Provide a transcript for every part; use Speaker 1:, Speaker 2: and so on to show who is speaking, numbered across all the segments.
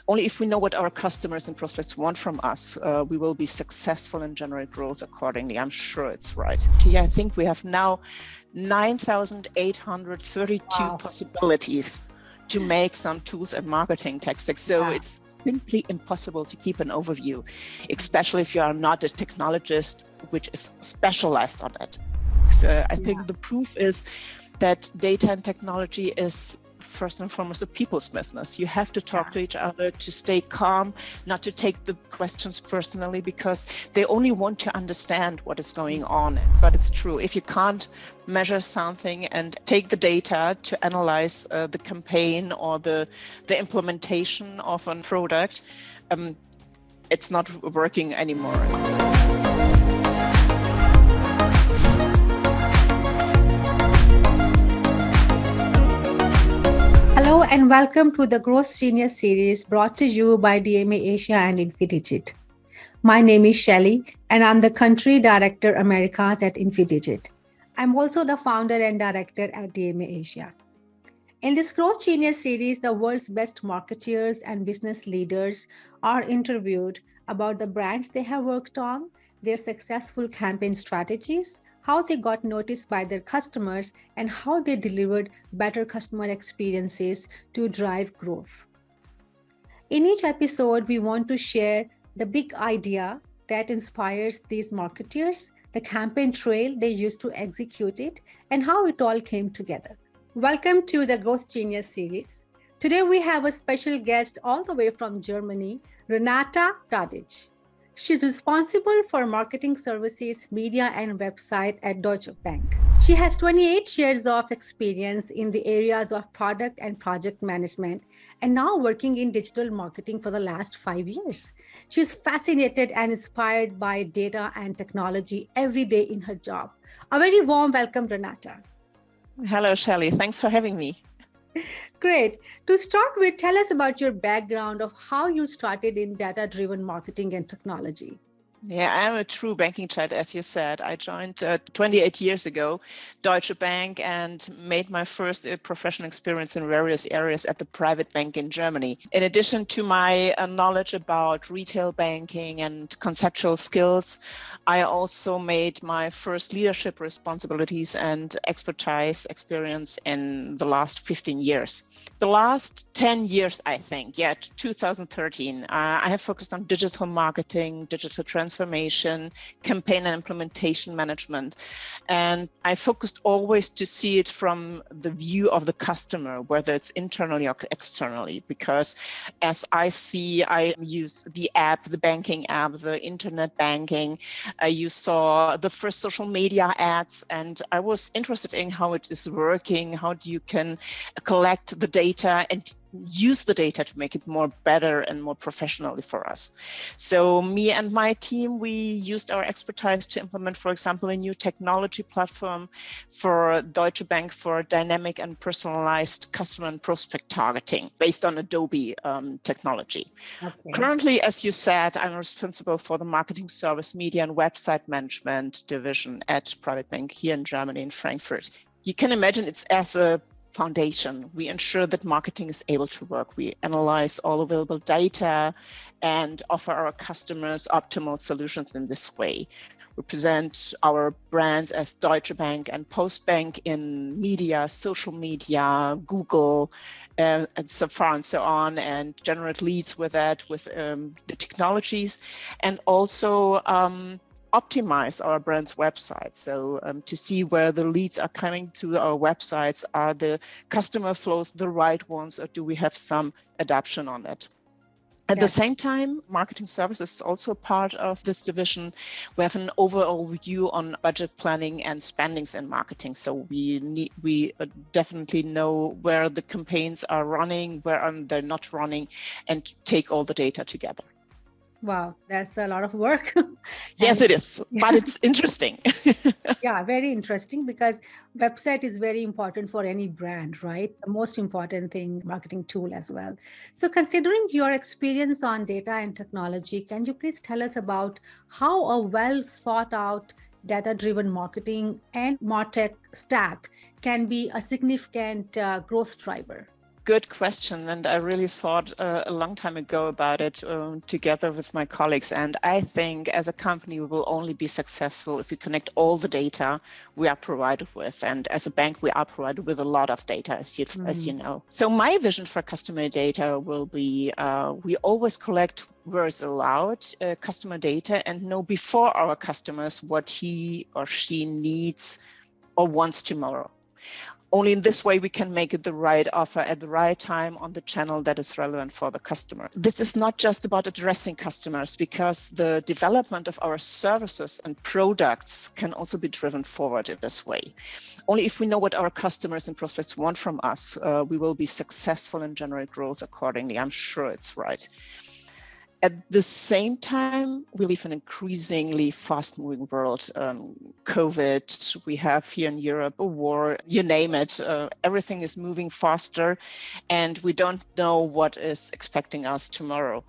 Speaker 1: Only if we know what our customers and prospects want from us, we will be successful and generate growth accordingly. I'm sure it's right. Yeah, I think we have now 9,832 possibilities to make some tools and marketing tactics. So it's simply impossible to keep an overview, especially if you are not a technologist which is specialized on it. So I think the proof is that data and technology is first and foremost a people's business. You have to talk to each other, to stay calm, not to take the questions personally, because they only want to understand what is going on. But it's true, if you can't measure something and take the data to analyze the campaign or the implementation of a product, it's not working anymore.
Speaker 2: Hello and welcome to the Growth Genius series brought to you by DMA Asia and Infidigit. My name is Shelly and I'm the Country Director Americas at Infidigit. I'm also the founder and director at DMA Asia. In this Growth Genius series, the world's best marketeers and business leaders are interviewed about the brands they have worked on, their successful campaign strategies, how they got noticed by their customers, and how they delivered better customer experiences to drive growth. In each episode, we want to share the big idea that inspires these marketeers, the campaign trail they used to execute it, and how it all came together. Welcome to the Growth Genius series. Today we have a special guest all the way from Germany, Renata Dadic. She's responsible for marketing services, media, and website at Deutsche Bank. She has 28 years of experience in the areas of product and project management, and now working in digital marketing for the last 5 years. She's fascinated and inspired by data and technology every day in her job. A very warm welcome, Renata.
Speaker 1: Hello, Shelly. Thanks for having me.
Speaker 2: Great. To start with, tell us about your background of how you started in data-driven marketing and technology.
Speaker 1: Yeah, I'm a true banking child, as you said. I joined 28 years ago Deutsche Bank and made my first professional experience in various areas at the private bank in Germany. In addition to my knowledge about retail banking and conceptual skills, I also made my first leadership responsibilities and expertise experience in the last 15 years. The last 10 years, I think, 2013, I have focused on digital marketing, digital transformation, campaign and implementation management. And I focused always to see it from the view of the customer, whether it's internally or externally, because as I use the app, the banking app, the internet banking. You saw the first social media ads, and I was interested in how it is working, how you can collect the data and use the data to make it more better and more professionally for us. So me and my team, we used our expertise to implement, for example, a new technology platform for Deutsche Bank for dynamic and personalized customer and prospect targeting based on Adobe technology. Okay. Currently, as you said, I'm responsible for the marketing service, media and website management division at Private Bank here in Germany, in Frankfurt. You can imagine it's as a foundation. We ensure that marketing is able to work. We analyze all available data and offer our customers optimal solutions in this way. We present our brands as Deutsche Bank and Postbank in media, social media, Google, and so far and so on, and generate leads with that, with the technologies, and also optimize our brand's website. So to see where the leads are coming to our websites, are the customer flows the right ones, or do we have some adaptation on it? At the same time, marketing services is also part of this division. We have an overall view on budget planning and spendings in marketing. So we definitely know where the campaigns are running, where they're not running, and take all the data together.
Speaker 2: Wow, that's a lot of work.
Speaker 1: Yes, it is, but it's interesting.
Speaker 2: Yeah, very interesting, because website is very important for any brand, right? The most important thing, marketing tool as well. So considering your experience on data and technology, can you please tell us about how a well thought out data-driven marketing and MarTech stack can be a significant growth driver?
Speaker 1: Good question. And I really thought a long time ago about it together with my colleagues. And I think as a company, we will only be successful if we connect all the data we are provided with. And as a bank, we are provided with a lot of data, as you know. So my vision for customer data will be we always collect where it's allowed customer data and know before our customers what he or she needs or wants tomorrow. Only in this way we can make it the right offer at the right time on the channel that is relevant for the customer. This is not just about addressing customers, because the development of our services and products can also be driven forward in this way. Only if we know what our customers and prospects want from us, we will be successful and generate growth accordingly. I'm sure it's right. At the same time, we live in an increasingly fast-moving world. COVID, we have here in Europe a war, you name it. Everything is moving faster, and we don't know what is expecting us tomorrow.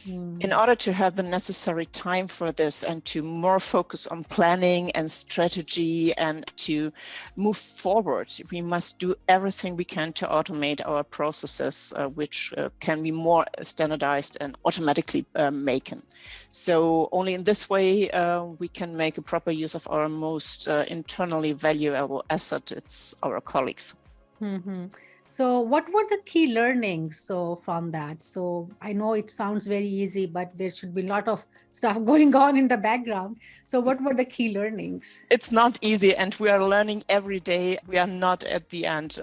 Speaker 1: In order to have the necessary time for this and to more focus on planning and strategy and to move forward, we must do everything we can to automate our processes, which can be more standardized and automatically making. So only in this way we can make a proper use of our most internally valuable asset. It's our colleagues.
Speaker 2: Mm-hmm. So what were the key learnings from that? So I know it sounds very easy, but there should be a lot of stuff going on in the background. So what were the key learnings?
Speaker 1: It's not easy, and we are learning every day. We are not at the end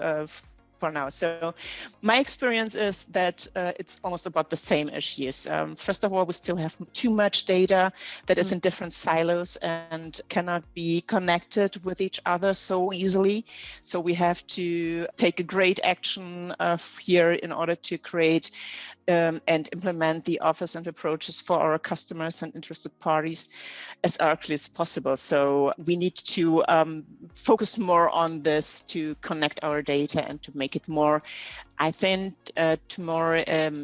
Speaker 1: for now. So my experience is that it's almost about the same issues. First of all, we still have too much data that is in different silos and cannot be connected with each other so easily. So we have to take a great action here in order to create and implement the offers and approaches for our customers and interested parties as early as possible. So we need to focus more on this to connect our data and to make it more, I think, to more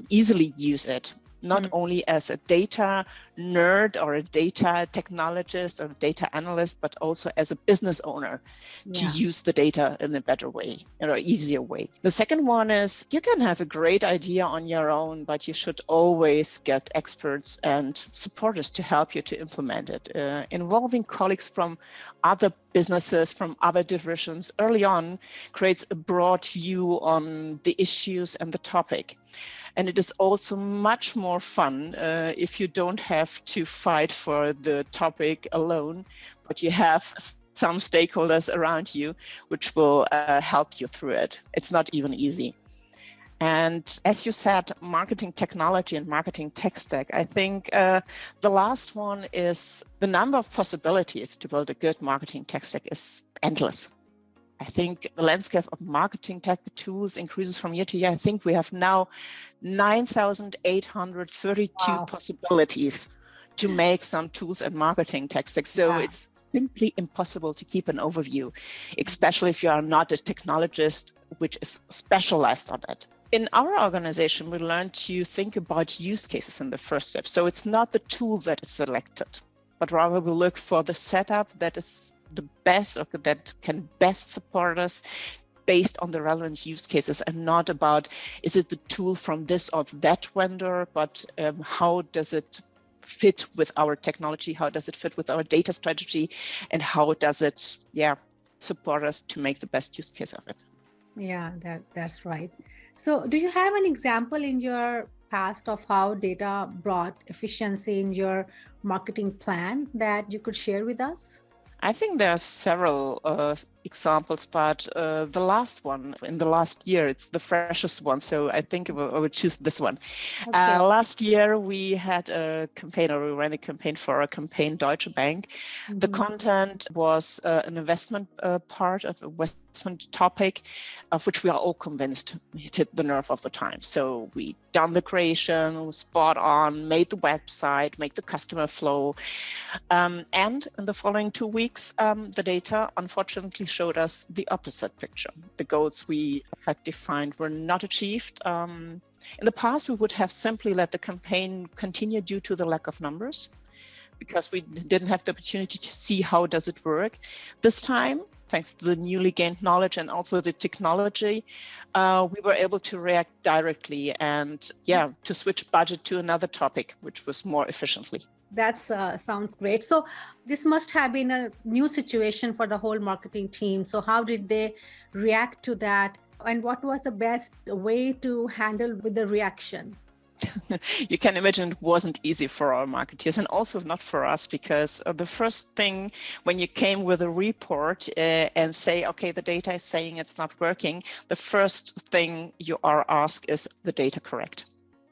Speaker 1: easily use it. Not only as a data nerd or a data technologist or a data analyst, but also as a business owner to use the data in a better way or easier way. The second one is you can have a great idea on your own, but you should always get experts and supporters to help you to implement it. Involving colleagues from other businesses, from other divisions early on creates a broad view on the issues and the topic. And it is also much more fun if you don't have to fight for the topic alone, but you have some stakeholders around you which will help you through it. It's not even easy. And as you said, marketing technology and marketing tech stack, I think the last one is the number of possibilities to build a good marketing tech stack is endless. I think the landscape of marketing tech tools increases from year to year. I think we have now 9,832 possibilities to make some tools and marketing tech stacks. So it's simply impossible to keep an overview, especially if you are not a technologist which is specialized on it. In our organization, we learned to think about use cases in the first step. So it's not the tool that is selected, but rather we look for the setup that is the best or that can best support us based on the relevant use cases, and not about is it the tool from this or that vendor, but how does it fit with our technology, how does it fit with our data strategy, and how does it support us to make the best use case of it.
Speaker 2: Yeah, that's right. So do you have an example in your past of how data brought efficiency in your marketing plan that you could share with us?
Speaker 1: I think there are several examples, but the last one in the last year, it's the freshest one. So I think I would choose this one. Okay. Last year, we had a campaign, or we ran a campaign for a campaign Deutsche Bank. Mm-hmm. The content was an investment part of a investment topic, of which we are all convinced it hit the nerve of the time. So we done the creation, spot on, made the website, make the customer flow. And in the following 2 weeks, the data unfortunately showed us the opposite picture. The goals we had defined were not achieved. In the past, we would have simply let the campaign continue due to the lack of numbers, because we didn't have the opportunity to see how does it work. This time, thanks to the newly gained knowledge and also the technology, we were able to react directly and to switch budget to another topic, which was more efficiently.
Speaker 2: That sounds great. So this must have been a new situation for the whole marketing team. So how did they react to that? And what was the best way to handle with the reaction?
Speaker 1: You can imagine it wasn't easy for our marketeers and also not for us, because the first thing when you came with a report and say, okay, the data is saying it's not working, the first thing you are asked is the data correct?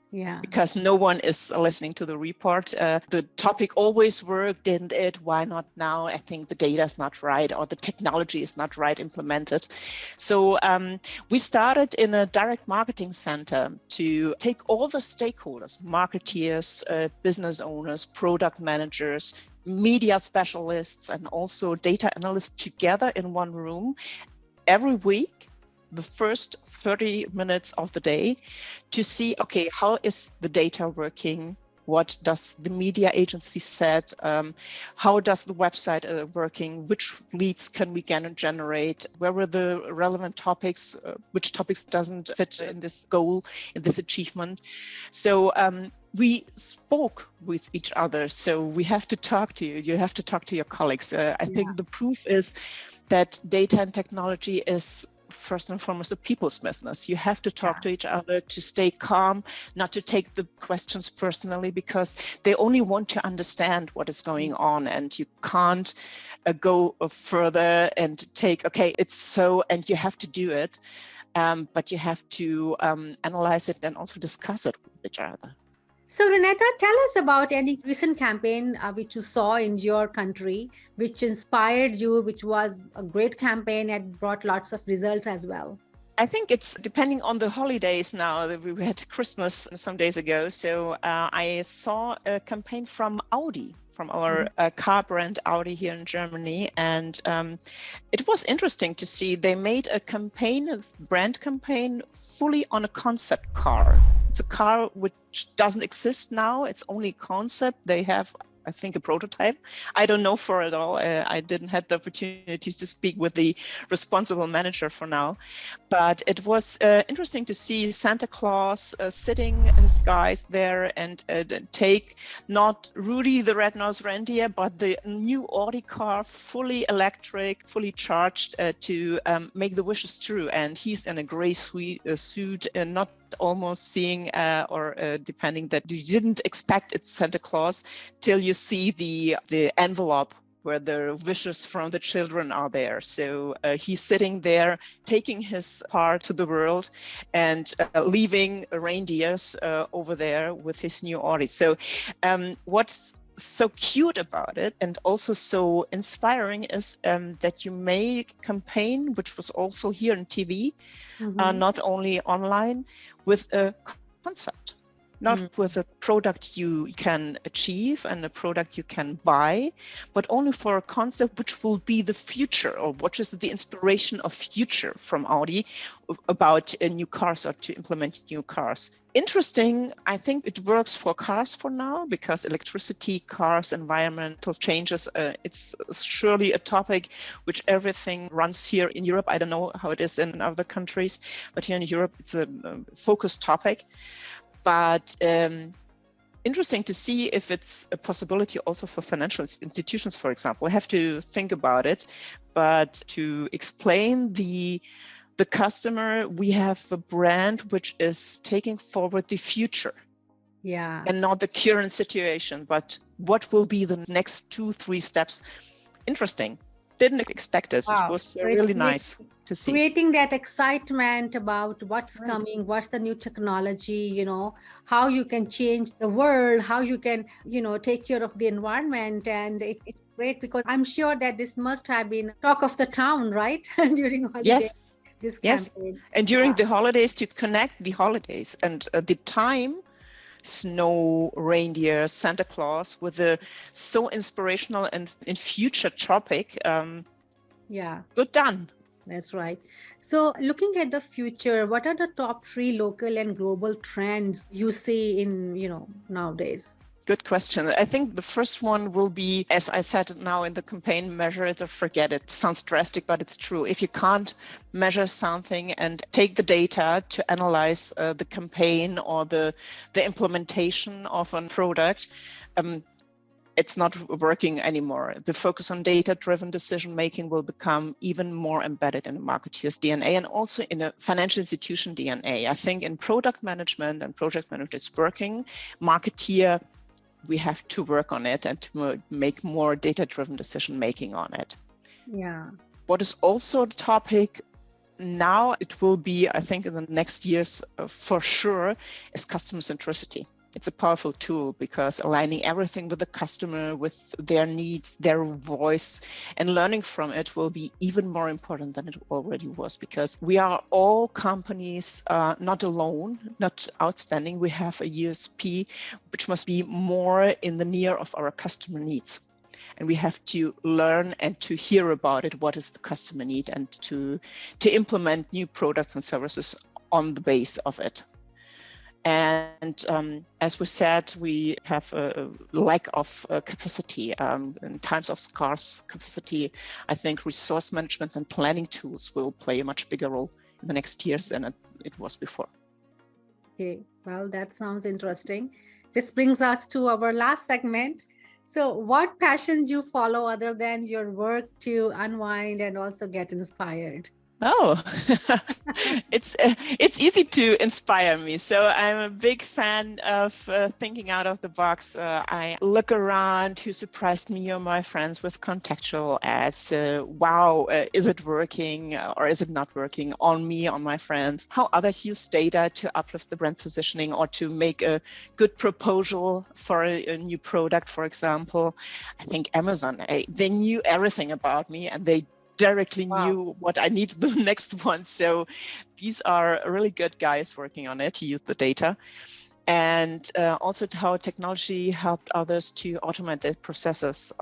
Speaker 2: Yeah.
Speaker 1: Because no one is listening to the report. The topic always worked, didn't it? Why not now? I think the data is not right or the technology is not right implemented. So we started in a direct marketing center to take all the stakeholders, marketeers, business owners, product managers, media specialists, and also data analysts together in one room every week, the first 30 minutes of the day, to see, okay, how is the data working? What does the media agency said? How does the website working? Which leads can we generate? Where were the relevant topics? Which topics doesn't fit in this goal, in this achievement? So we spoke with each other. So we have to talk to you. You have to talk to your colleagues. I think the proof is that data and technology is first and foremost a people's business. You have to talk to each other, to stay calm, not to take the questions personally, because they only want to understand what is going on, and you can't go further and take, okay, it's so, and you have to do it, but you have to analyze it and also discuss it with each other.
Speaker 2: So Renata, tell us about any recent campaign which you saw in your country, which inspired you, which was a great campaign and brought lots of results as well.
Speaker 1: I think it's depending on the holidays now. We had Christmas some days ago. So I saw a campaign from Audi, from our car brand Audi here in Germany. And it was interesting to see they made a campaign, a brand campaign, fully on a concept car. It's a car which doesn't exist now. It's only concept. They have, I think, a prototype. I don't know for it all. I didn't have the opportunity to speak with the responsible manager for now. But it was interesting to see Santa Claus sitting his guys there and take not Rudy the red-nosed reindeer, but the new Audi car, fully electric, fully charged, to make the wishes true. And he's in a gray suit, and not almost seeing or depending that you didn't expect it's Santa Claus till you see the envelope where the wishes from the children are there. So he's sitting there, taking his part to the world and leaving reindeers over there with his new Audi. So what's so cute about it and also so inspiring is that you make a campaign, which was also here on TV, not only online, with a concept. Not with a product you can achieve and a product you can buy, but only for a concept which will be the future, or which is the inspiration of future from Audi about new cars or to implement new cars. Interesting. I think it works for cars for now, because electricity, cars, environmental changes, it's surely a topic which everything runs here in Europe. I don't know how it is in other countries, but here in Europe, it's a focused topic. But interesting to see if it's a possibility also for financial institutions, for example. We have to think about it, but to explain the customer, we have a brand which is taking forward the future.
Speaker 2: Yeah.
Speaker 1: And not the current situation, but what will be the next 2-3 steps. Interesting. Didn't expect it.
Speaker 2: Wow.
Speaker 1: It was really nice to see.
Speaker 2: Creating that excitement about what's coming, what's the new technology, how you can change the world, how you can, take care of the environment. And it's great, because I'm sure that this must have been talk of the town, right? During holidays.
Speaker 1: Yes.
Speaker 2: This
Speaker 1: yes.
Speaker 2: campaign.
Speaker 1: And during the holidays, to connect the holidays and the time, snow, reindeer, Santa Claus, with a so inspirational and in future topic. Good done.
Speaker 2: That's right. So looking at the future, what are the top 3 local and global trends you see in, nowadays?
Speaker 1: Good question. I think the first one will be, as I said now in the campaign, measure it or forget it. Sounds drastic, but it's true. If you can't measure something and take the data to analyze the campaign or the implementation of a product, it's not working anymore. The focus on data-driven decision-making will become even more embedded in a marketeer's DNA and also in a financial institution DNA. I think in product management and project management, it's working. Marketeer, we have to work on it and to make more data-driven decision-making on it.
Speaker 2: Yeah.
Speaker 1: What is also the topic now, it will be, I think in the next years for sure, is customer centricity. It's a powerful tool because aligning everything with the customer, with their needs, their voice, and learning from it will be even more important than it already was, because we are all companies not alone, not outstanding. We have a USP, which must be more in the near of our customer needs. And we have to learn and to hear about it, what is the customer need, and to implement new products and services on the base of it. And as we said, we have a lack of capacity. In times of scarce capacity, I think resource management and planning tools will play a much bigger role in the next years than it was before.
Speaker 2: Okay, well, that sounds interesting. This brings us to our last segment. So what passions you follow other than your work to unwind and also get inspired?
Speaker 1: Oh, it's easy to inspire me. So I'm a big fan of thinking out of the box. I look around who surprised me or my friends with contextual ads. Wow, is it working or is it not working on me, on my friends? How others use data to uplift the brand positioning or to make a good proposal for a new product, for example. I think Amazon, they knew everything about me and they directly knew what I need the next one. So these are really good guys working on it to use the data. And also how technology helped others to automate their processes.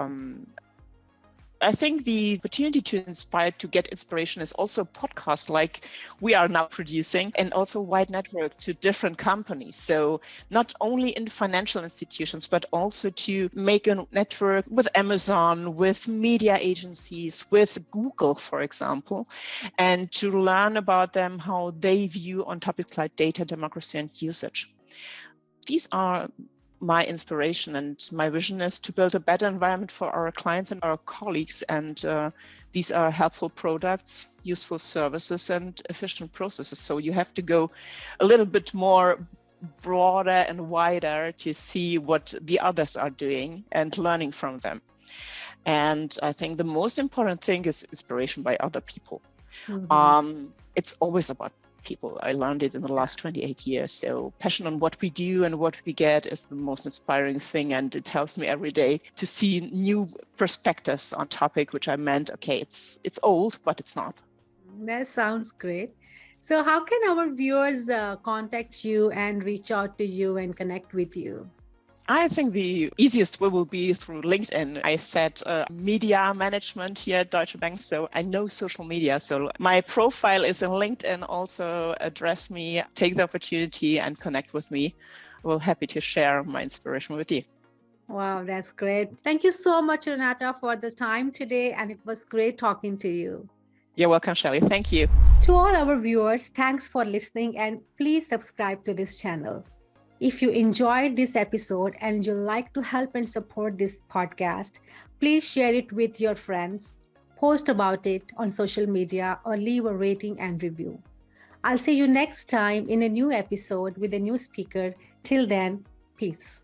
Speaker 1: I think the opportunity to inspire, to get inspiration is also a podcast like we are now producing, and also wide network to different companies. So not only in financial institutions, but also to make a network with Amazon, with media agencies, with Google, for example, and to learn about them, how they view on topics like data, democracy, and usage. These are my inspiration, and my vision is to build a better environment for our clients and our colleagues. And these are helpful products, useful services, and efficient processes. So you have to go a little bit more broader and wider to see what the others are doing and learning from them. And I think the most important thing is inspiration by other people. Mm-hmm. It's always about people. I learned it in the last 28 years. So passion on what we do and what we get is the most inspiring thing. And it helps me every day to see new perspectives on topic, which I meant, okay, it's old, but it's not.
Speaker 2: That sounds great. So how can our viewers contact you and reach out to you and connect with you?
Speaker 1: I think the easiest way will be through LinkedIn. I said media management here at Deutsche Bank, so I know social media. So my profile is in LinkedIn. Also address me, take the opportunity and connect with me. We're happy to share my inspiration with you.
Speaker 2: Wow, that's great. Thank you so much, Renata, for the time today. And it was great talking to you.
Speaker 1: You're welcome, Shelly. Thank you.
Speaker 2: To all our viewers, thanks for listening and please subscribe to this channel. If you enjoyed this episode and you'd like to help and support this podcast, please share it with your friends, post about it on social media, or leave a rating and review. I'll see you next time in a new episode with a new speaker. Till then, peace.